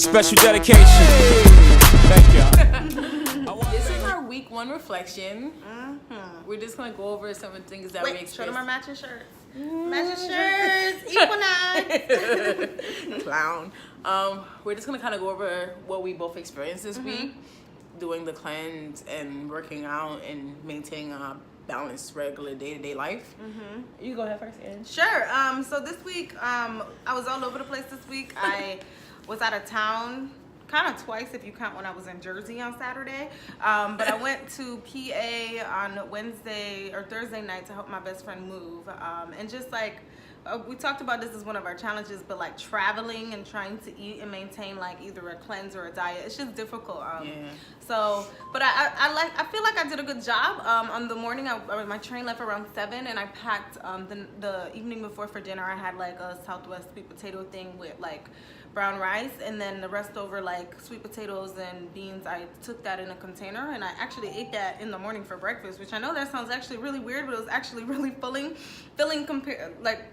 Special dedication. Thank y'all. This is our week 1 reflection. We're just gonna go over some of the things that we experienced. Show them our matching shirts. Matching shirts, equalize. Clown. We're just gonna kind of go over what we both experienced this week, doing the cleanse and working out and maintaining a balanced, regular day-to-day life. You go ahead first, Ann. Sure. So this week, I was all over the place this week. I was out of town kind of twice if you count when I was in Jersey on Saturday. But I went to PA on Wednesday or Thursday night to help my best friend move. And just like, we talked about this as one of our challenges, but like traveling and trying to eat and maintain like either a cleanse or a diet, it's just difficult. So, but I feel like I did a good job. On the morning, my train left around 7, and I packed the evening before for dinner. I had like a Southwest sweet potato thing with like brown rice, and then the rest over like sweet potatoes and beans. I took that in a container, and I actually ate that in the morning for breakfast, which I know that sounds actually really weird, but it was actually really filling like.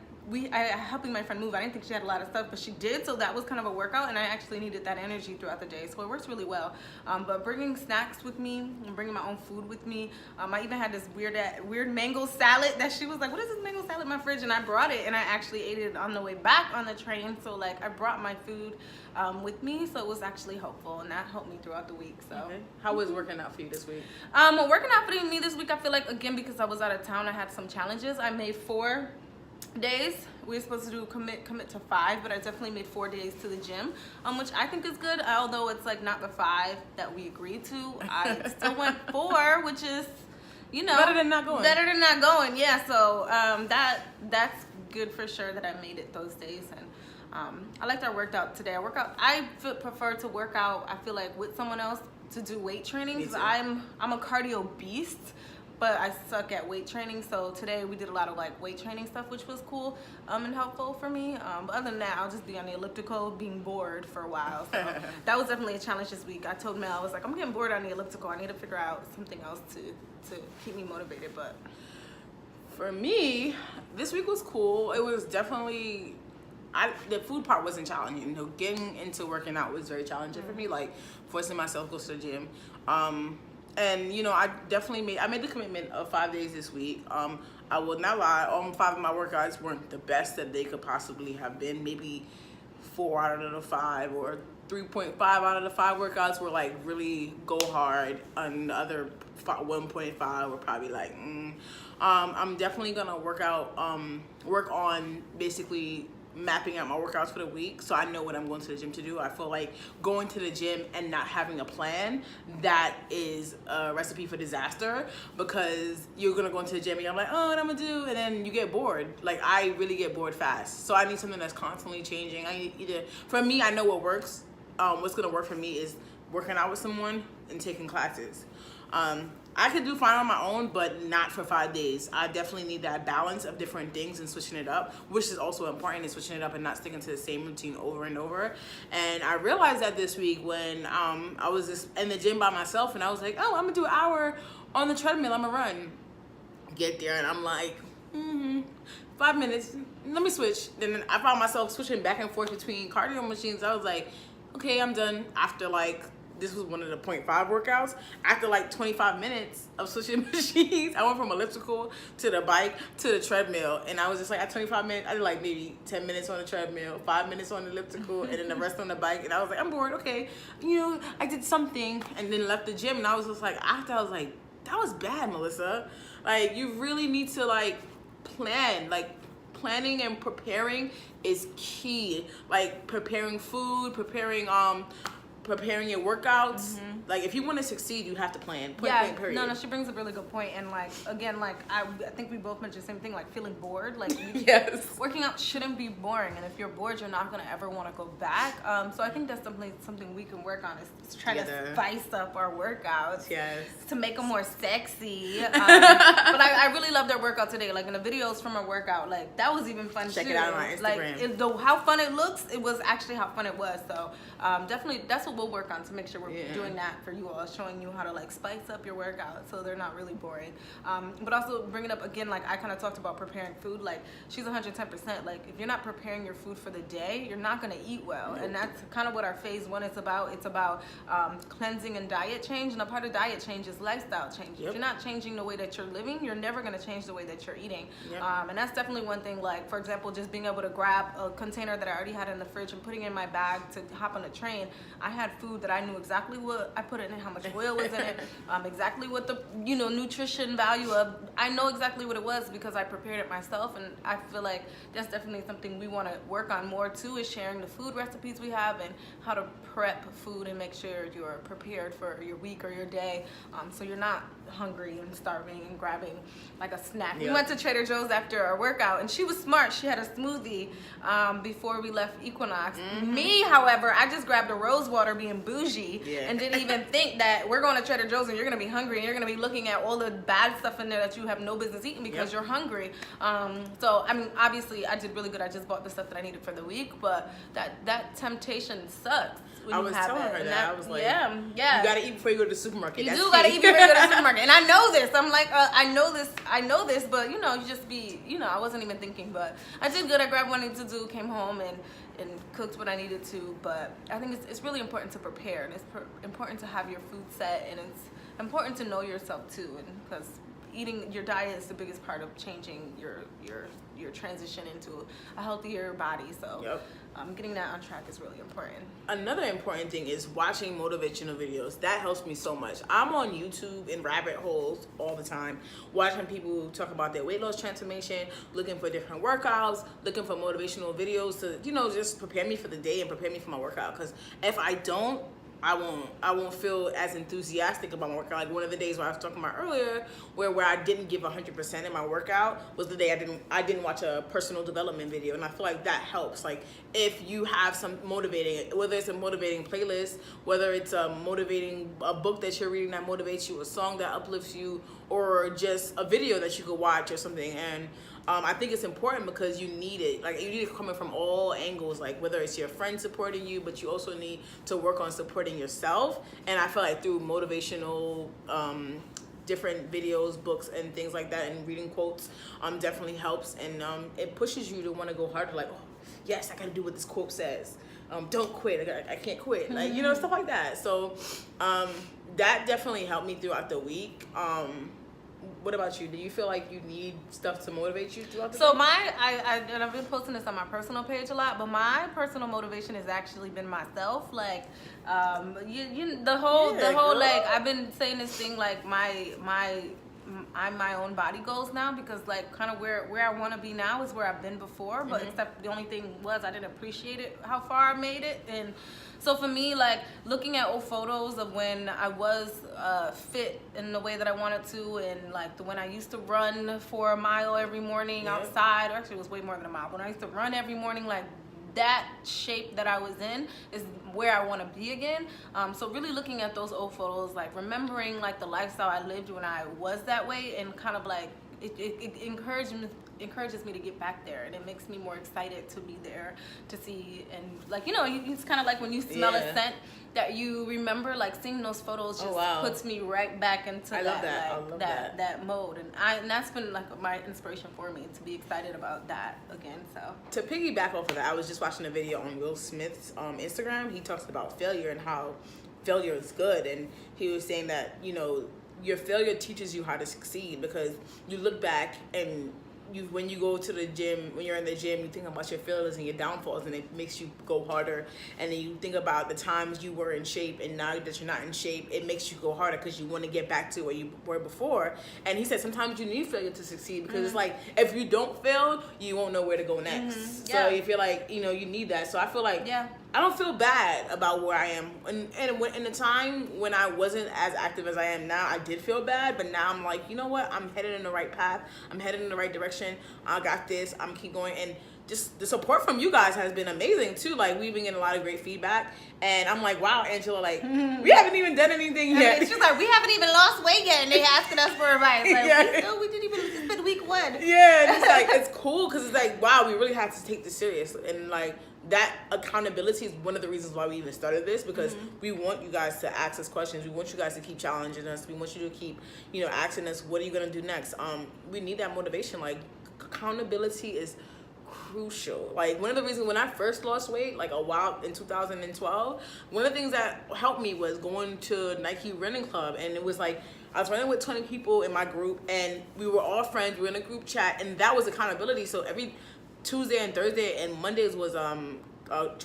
Helping my friend move. I didn't think she had a lot of stuff, but she did, so that was kind of a workout, and I actually needed that energy throughout the day, so it works really well. But bringing snacks with me and bringing my own food with me, I even had this weird mango salad that she was like, what is this mango salad in my fridge? And I brought it, and I actually ate it on the way back on the train, so like I brought my food with me, so it was actually helpful, and that helped me throughout the week. So How was working out for you this week? Working out for me this week, I feel like, again, because I was out of town, I had some challenges. I made 4 days. We were supposed to do commit to 5, but I definitely made 4 days to the gym, which I think is good, although it's like not the 5 that we agreed to. I still went 4, which is, better than not going. Yeah, so that's good for sure that I made it those days. And I liked our workout today. I prefer to work out, I feel like, with someone else to do weight training, because I'm a cardio beast, but I suck at weight training. So today we did a lot of like weight training stuff, which was cool and helpful for me. But other than that, I'll just be on the elliptical being bored for a while. So that was definitely a challenge this week. I told Mel, I was like, I'm getting bored on the elliptical. I need to figure out something else to keep me motivated. But for me, this week was cool. It was definitely, the food part wasn't challenging. Getting into working out was very challenging for me, like forcing myself to go to the gym. And I made the commitment of 5 days this week. I will not lie, all 5 of my workouts weren't the best that they could possibly have been. Maybe 4 out of the 5 or 3.5 out of the 5 workouts were like really go hard, and the other 1.5 were probably like I'm definitely gonna work on basically mapping out my workouts for the week, so I know what I'm going to the gym to do. I feel like going to the gym and not having a plan, that is a recipe for disaster, because you're gonna go into the gym and you're like, oh, what I'm gonna do, and then you get bored. Like, I really get bored fast, so I need something that's constantly changing. I need for me, I know what works. What's gonna work for me is working out with someone and taking classes. I could do fine on my own, but not for 5 days. I definitely need that balance of different things and switching it up, which is also important, in switching it up and not sticking to the same routine over and over. And I realized that this week when I was just in the gym by myself, and I was like, oh, I'm gonna do an hour on the treadmill, I'm gonna run. Get there, and I'm like, 5 minutes, let me switch. Then I found myself switching back and forth between cardio machines. I was like, okay, I'm done. After like, this was one of the 0.5 workouts. After like 25 minutes of switching machines, I went from elliptical to the bike to the treadmill. And I was just like, at 25 minutes, I did like maybe 10 minutes on the treadmill, 5 minutes on the elliptical, and then the rest on the bike. And I was like, I'm bored, okay. I did something, and then left the gym. And I was just like, after, I was like, that was bad, Melissa. Like, you really need to like plan. Like, planning and preparing is key. Like, preparing food, preparing your workouts. Like, if you want to succeed, you have to plan. Plan, period. No, she brings up a really good point. And like, again, like I think we both mentioned the same thing, like feeling bored. Like, yes, working out shouldn't be boring, and if you're bored, you're not gonna ever want to go back. So I think that's something we can work on, is try to spice up our workouts. Yes, to make them more sexy. But I really loved our workout today. Like, in the videos from our workout, like that was even fun. Check it out on my Instagram. Like, how fun it looks, it was actually how fun it was. So definitely, that's what we'll work on to make sure we're Yeah. doing that for you all, showing you how to like spice up your workout so they're not really boring. But also bringing up again, like I kind of talked about preparing food. Like she's 110%. Like if you're not preparing your food for the day, you're not gonna eat well, and that's kind of what our phase 1 is about. It's about cleansing and diet change, and a part of diet change is lifestyle change. Yep. If you're not changing the way that you're living, you're never gonna change the way that you're eating. Yep. And that's definitely one thing. Like for example, just being able to grab a container that I already had in the fridge and putting it in my bag to hop on a train. I had food that I knew exactly what I put in it, how much oil was in it, exactly what the nutrition value of. I know exactly what it was because I prepared it myself, and I feel like that's definitely something we want to work on more too, is sharing the food recipes we have and how to prep food and make sure you're prepared for your week or your day, so you're not hungry and starving and grabbing like a snack. We Yeah. went to Trader Joe's after our workout, and she was smart. She had a smoothie before we left Equinox. Me, however, I just grabbed a rose water being bougie and didn't even think that we're going to Trader Joe's and you're going to be hungry and you're going to be looking at all the bad stuff in there that you have no business eating because you're hungry. So, I mean, obviously, I did really good. I just bought the stuff that I needed for the week, but that temptation sucks. When I you was have telling it. her And that. I was like, yeah. you gotta eat before you go to the supermarket. You That's do gotta key. eat before you go to the supermarket, and I know this. I'm like, I know this, but you just be, I wasn't even thinking, but I did good. I grabbed what I needed to do, came home and cooked what I needed to. But I think it's really important to prepare, and it's important to have your food set, and it's important to know yourself too, and because eating your diet is the biggest part of changing your transition into a healthier body. So getting that on track is really important. Another important thing is watching motivational videos. That helps me so much. I'm on YouTube in rabbit holes all the time, watching people talk about their weight loss transformation, looking for different workouts, looking for motivational videos to, just prepare me for the day and prepare me for my workout. Because if I don't, I won't feel as enthusiastic about my workout. Like one of the days where I was talking about earlier, where I didn't give 100% in my workout, was the day I didn't watch a personal development video, and I feel like that helps. Like if you have some motivating, whether it's a motivating playlist, whether it's a book that you're reading that motivates you, a song that uplifts you, or just a video that you could watch or something, and I think it's important because you need it. Like you need it coming from all angles, like whether it's your friend supporting you, but you also need to work on supporting yourself. And I feel like through motivational different videos, books, and things like that, and reading quotes definitely helps, and it pushes you to want to go harder. Like, oh, yes, I gotta do what this quote says. Don't quit. I can't quit. Like, stuff like that. So that definitely helped me throughout the week. What about you? Do you feel like you need stuff to motivate you throughout the So day? and I've been posting this on my personal page a lot, but my personal motivation has actually been myself. Like, the whole girl. like I've been saying this thing like I'm my own body goals now, because like kind of where I want to be now is where I've been before, but except the only thing was I didn't appreciate it, how far I made it. And so for me, like looking at old photos of when I was fit in the way that I wanted to, and like when I used to run for a mile every morning outside, or actually it was way more than a mile, when I used to run every morning, like that shape that I was in is where I want to be again. So really looking at those old photos, like remembering like the lifestyle I lived when I was that way, and kind of like it encourages me to get back there, and it makes me more excited to be there, to see. And like it's kind of like when you smell a scent that you remember, like seeing those photos just puts me right back into that mode, and that's been like my inspiration for me to be excited about that again. So to piggyback off of that, I was just watching a video on Will Smith's Instagram. He talks about failure and how failure is good, and he was saying that your failure teaches you how to succeed, because you look back and when you go to the gym, when you're in the gym, you think about your failures and your downfalls, and it makes you go harder. And then you think about the times you were in shape, and now that you're not in shape, it makes you go harder because you want to get back to where you were before. And he said sometimes you need failure to succeed, because it's like if you don't fail, you won't know where to go next. So you feel like you need that. So I feel like I don't feel bad about where I am. And in the time when I wasn't as active as I am now, I did feel bad. But now I'm like, you know what? I'm headed in the right path. I'm headed in the right direction. I got this. I'm keep going. And just the support from you guys has been amazing too. Like we've been getting a lot of great feedback. And I'm like, wow, Angela, like we haven't even done anything yet. She's like, we haven't even lost weight yet, and they asking us for advice. Like, we didn't even. It's been week 1. Yeah, and it's like it's cool because it's like, wow, we really have to take this serious, and like that accountability is one of the reasons why we even started this, because we want you guys to ask us questions. We want you guys to keep challenging us. We want you to keep, asking us, what are you gonna do next? We need that motivation. Like, accountability is crucial. Like, one of the reasons when I first lost weight, like a while in 2012, one of the things that helped me was going to Nike Running Club, and it was like I was running with 20 people in my group, and we were all friends. We were in a group chat, and that was accountability. So every Tuesday and Thursday and Mondays was a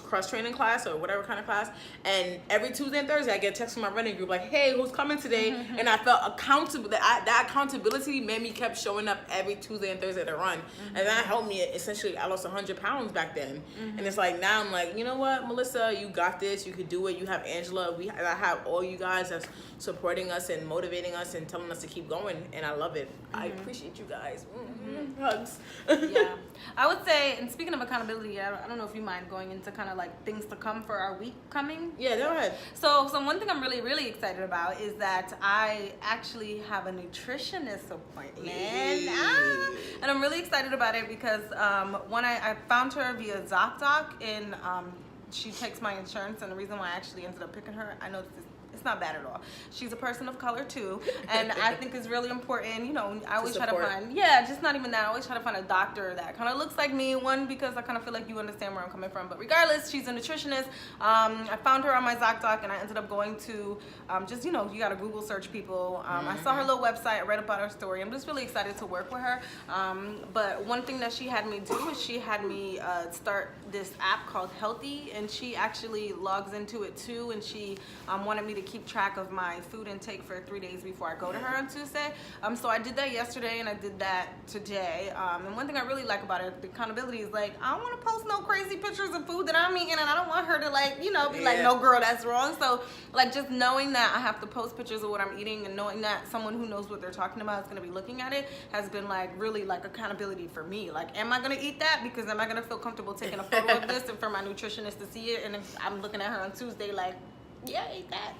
cross training class or whatever kind of class, and every Tuesday and Thursday I get a text from my running group like, hey, who's coming today? And I felt accountable. That accountability made me kept showing up every Tuesday and Thursday to run, and that helped me. Essentially, I lost 100 pounds back then, and it's like now I'm like, you know what, Melissa, you got this. You could do it. You have Angela. I have all you guys that's supporting us and motivating us and telling us to keep going, and I love it. I appreciate you guys. Hugs. Yeah, I would say, and speaking of accountability, I don't know if you mind going into kind of like things to come for our week coming. Yeah, go ahead. So one thing I'm really, really excited about is that I actually have a nutritionist appointment. And I'm really excited about it because when I found her via ZocDoc, and she takes my insurance, and the reason why I actually ended up picking her, I know it's not bad at all. She's a person of color too, and I think it's really important. I always try to find, just not even that. I always try to find a doctor that kind of looks like me. One, because I kind of feel like you understand where I'm coming from. But regardless, she's a nutritionist. I found her on my ZocDoc, and I ended up going to you gotta Google search people. I saw her little website. I read about her story. I'm just really excited to work with her. But one thing that she had me do is she had me start this app called Healthy, and she actually logs into it too, and she wanted me to keep track of my food intake for 3 days before I go to her on Tuesday. So I did that yesterday, and I did that today. And one thing I really like about it, the accountability, is like, I don't want to post no crazy pictures of food that I'm eating, and I don't want her to be like, no girl, that's wrong. So like, just knowing that I have to post pictures of what I'm eating, and knowing that someone who knows what they're talking about is going to be looking at it, has been like really like accountability for me. Like, am I going to eat that? Because am I going to feel comfortable taking a photo of this and for my nutritionist to see it, and if I'm looking at her on Tuesday like, yeah, eat that.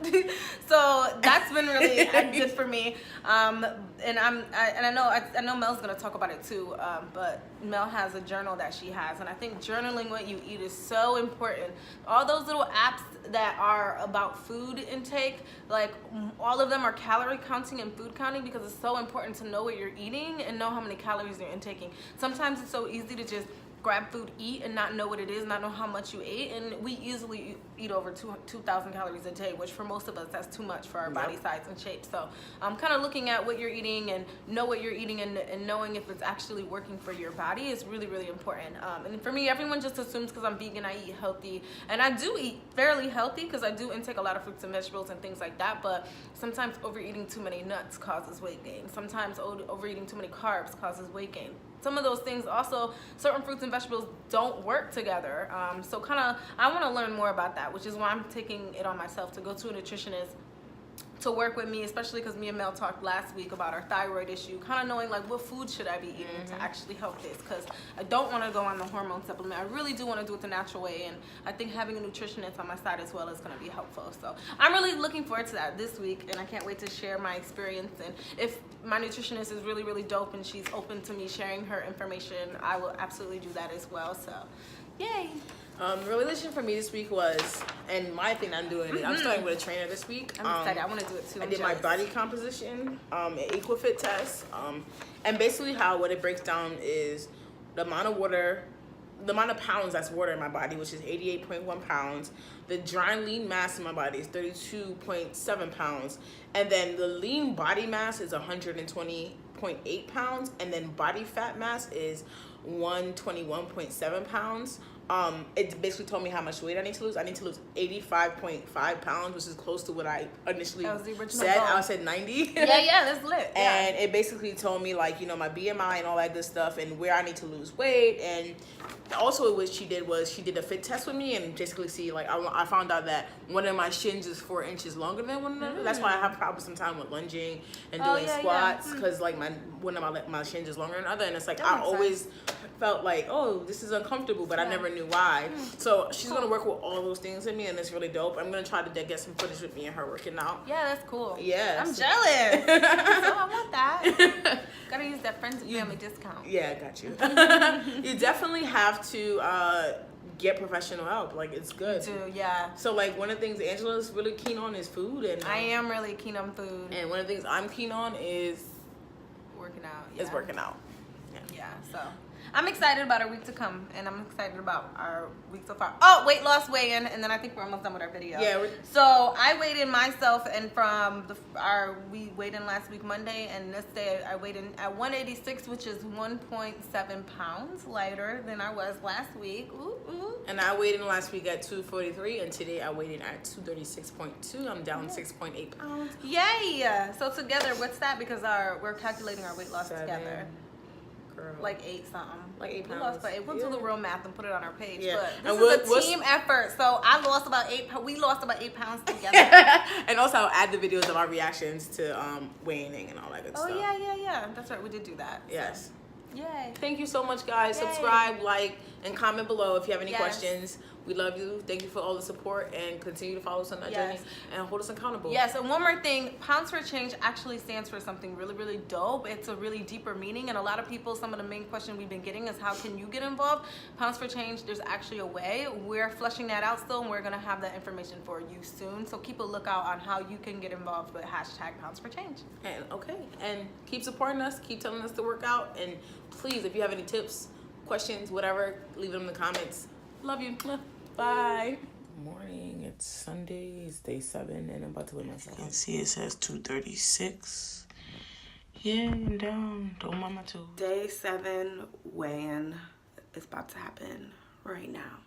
So that's been really good for me. And I know Mel's gonna talk about it too. But Mel has a journal that she has, and I think journaling what you eat is so important. All those little apps that are about food intake, like all of them are calorie counting and food counting, because it's so important to know what you're eating and know how many calories you're intaking. Sometimes it's so easy to just grab food, eat, and not know what it is, not know how much you ate, and we easily eat over 2,000 calories a day, which for most of us, that's too much for our body size and shape. So I'm kind of looking at what you're eating and know what you're eating, and knowing if it's actually working for your body is really, really important. And for me, everyone just assumes because I'm vegan, I eat healthy, and I do eat fairly healthy because I do intake a lot of fruits and vegetables and things like that, but sometimes overeating too many nuts causes weight gain. Sometimes overeating too many carbs causes weight gain. Some of those things also, certain fruits and vegetables don't work together. So I want to learn more about that, which is why I'm taking it on myself to go to a nutritionist to work with me, especially because me and Mel talked last week about our thyroid issue, kind of knowing like what food should I be eating to actually help this, because I don't want to go on the hormone supplement. I really do want to do it the natural way, and I think having a nutritionist on my side as well is going to be helpful. So I'm really looking forward to that this week, and I can't wait to share my experience. And if my nutritionist is really, really dope and she's open to me sharing her information, I will absolutely do that as well. So yay. Realization for me this week was, and my thing I'm doing, I'm starting with a trainer this week. I'm excited. I want to do it too. I did my body composition, an EquiFit test, and basically what it breaks down is the amount of water, the amount of pounds that's water in my body, which is 88.1 pounds. The dry lean mass in my body is 32.7 pounds, and then the lean body mass is 120.8 pounds, and then body fat mass is 121.7 pounds. It basically told me how much weight I need to lose. I need to lose 85.5 pounds, which is close to what I initially said. I said 90. Yeah, that's lit. And it basically told me like, my BMI and all that good stuff, and where I need to lose weight. And also what she did was she did a fit test with me, and basically see like, I found out that one of my shins is 4 inches longer than one another. That's why I have problems sometimes with lunging and doing squats, because like one of my shins is longer than the other, and it's like I always felt like, oh, this is uncomfortable, but I never knew why. So she's gonna work with all those things with me, and it's really dope. I'm gonna try to get some footage with me and her working out. Yeah, that's cool. Yeah, I'm jealous. So I want that. Gotta use that friends and family discount. Yeah, I got you. You definitely have to get professional help. Like, it's good. Yeah. So, like, one of the things Angela's really keen on is food. And I am really keen on food. And one of the things I'm keen on is Working out. is working out. Yeah, so I'm excited about our week to come, and I'm excited about our week so far. Oh, weight loss weigh-in, and then I think we're almost done with our video. Yeah. So I weighed in myself, and we weighed in last week Monday, and this day I weighed in at 186, which is 1.7 pounds lighter than I was last week. Ooh, ooh. And I weighed in last week at 243, and today I weighed in at 236.2. I'm down 6.8 pounds. Yay! So together, what's that? Because we're calculating our weight loss together. Girl. Like 8 something. Like 8 We pounds. lost about 8. We'll do the real math and put it on our page. Yeah. But And this is a team effort. So I lost about 8. We lost about 8 pounds together. And also I'll add the videos of our reactions to weighing and all that good stuff. Oh yeah. That's right. We did do that. Yes. So. Yay. Thank you so much, guys. Yay. Subscribe, like, and comment below if you have any Yes. questions. We love you. Thank you for all the support, and continue to follow us on that journey and hold us accountable. Yes, and one more thing, Pounds for Change actually stands for something really, really dope. It's a really deeper meaning, and a lot of people, some of the main question we've been getting is how can you get involved? Pounds for Change, there's actually a way. We're fleshing that out still, and we're gonna have that information for you soon. So keep a lookout on how you can get involved with hashtag Pounds for Change. And keep supporting us, keep telling us to work out, and please, if you have any tips, questions, whatever, leave them in the comments. Love you. Bye. Morning. It's Sunday. It's day 7, and I'm about to weigh myself. You can see it says 236. Yeah, and down. Don't mama too. Day 7 weigh-in is about to happen right now.